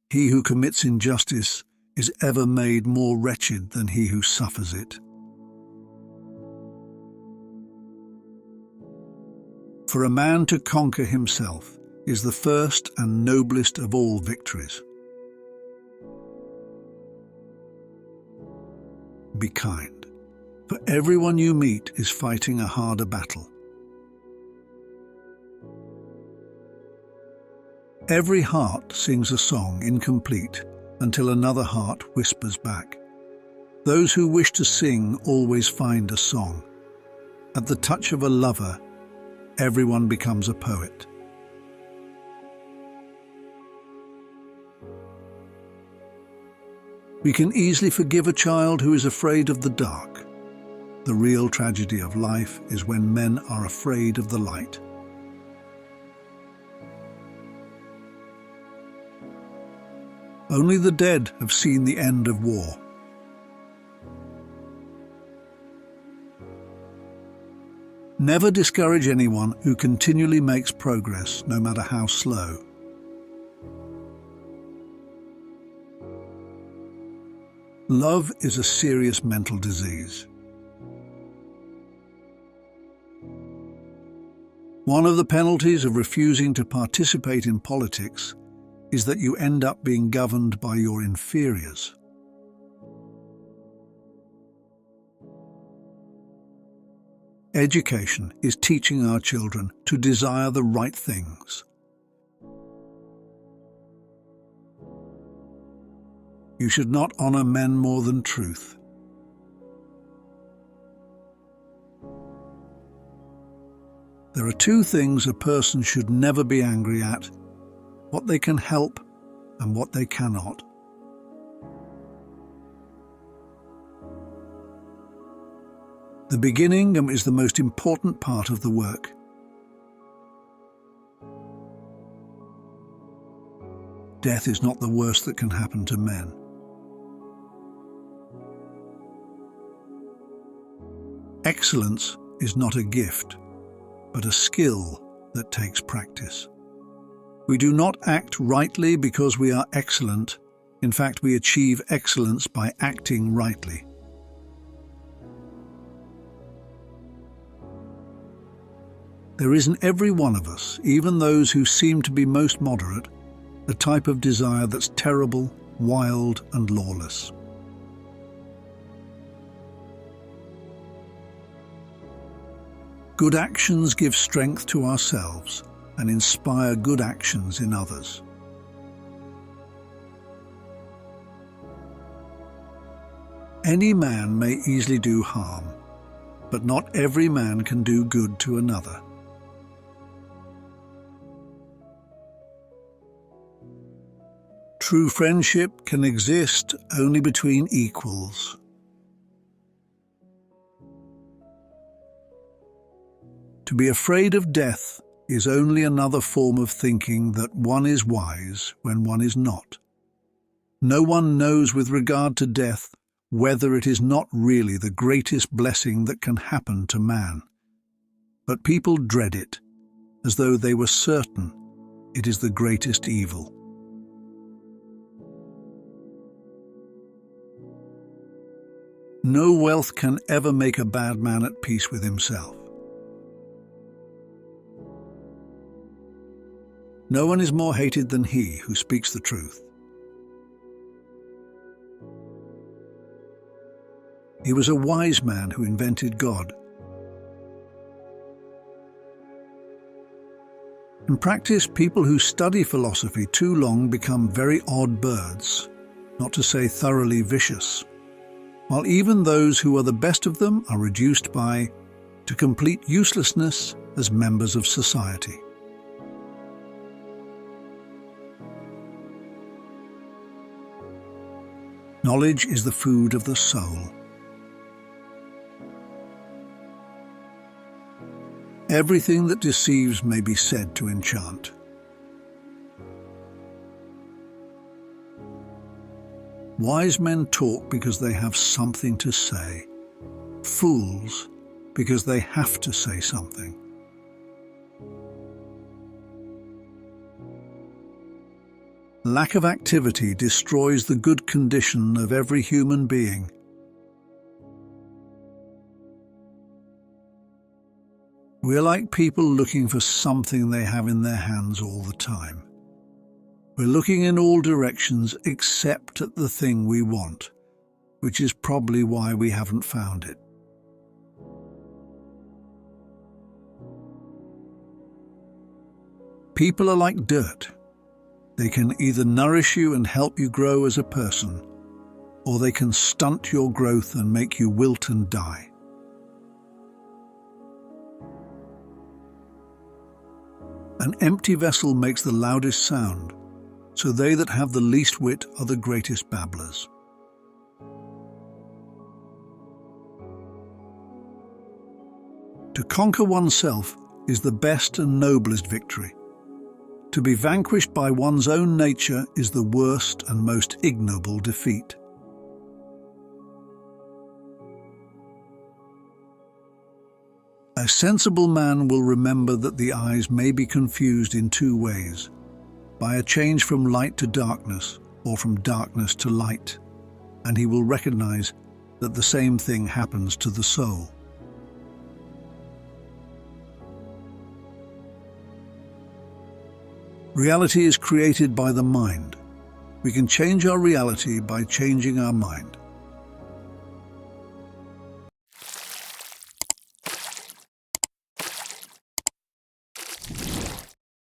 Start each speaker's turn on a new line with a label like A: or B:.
A: He who commits injustice is ever made more wretched than he who suffers it. For a man to conquer himself is the first and noblest of all victories. Be kind, for everyone you meet is fighting a harder battle. Every heart sings a song incomplete until another heart whispers back. Those who wish to sing always find a song. At the touch of a lover, everyone becomes a poet. We can easily forgive a child who is afraid of the dark. The real tragedy of life is when men are afraid of the light. Only the dead have seen the end of war. Never discourage anyone who continually makes progress, no matter how slow. Love is a serious mental disease. One of the penalties of refusing to participate in politics is that you end up being governed by your inferiors. Education is teaching our children to desire the right things. You should not honor men more than truth. There are two things a person should never be angry at: what they can help and what they cannot. The beginning is the most important part of the work. Death is not the worst that can happen to men. Excellence is not a gift, but a skill that takes practice. We do not act rightly because we are excellent. In fact, we achieve excellence by acting rightly. There is in every one of us, even those who seem to be most moderate, a type of desire that's terrible, wild, and lawless. Good actions give strength to ourselves and inspire good actions in others. Any man may easily do harm, but not every man can do good to another. True friendship can exist only between equals. To be afraid of death is only another form of thinking that one is wise when one is not. No one knows with regard to death whether it is not really the greatest blessing that can happen to man. But people dread it, as though they were certain it is the greatest evil. No wealth can ever make a bad man at peace with himself. No one is more hated than he who speaks the truth. He was a wise man who invented God. In practice, people who study philosophy too long become very odd birds, not to say thoroughly vicious, while even those who are the best of them are reduced to complete uselessness as members of society. Knowledge is the food of the soul. Everything that deceives may be said to enchant. Wise men talk because they have something to say. Fools because they have to say something. Lack of activity destroys the good condition of every human being. We're like people looking for something they have in their hands all the time. We're looking in all directions except at the thing we want, which is probably why we haven't found it. People are like dirt. They can either nourish you and help you grow as a person, or they can stunt your growth and make you wilt and die. An empty vessel makes the loudest sound, so they that have the least wit are the greatest babblers. To conquer oneself is the best and noblest victory. To be vanquished by one's own nature is the worst and most ignoble defeat. A sensible man will remember that the eyes may be confused in two ways, by a change from light to darkness or from darkness to light, and he will recognize that the same thing happens to the soul. Reality is created by the mind. We can change our reality by changing our mind.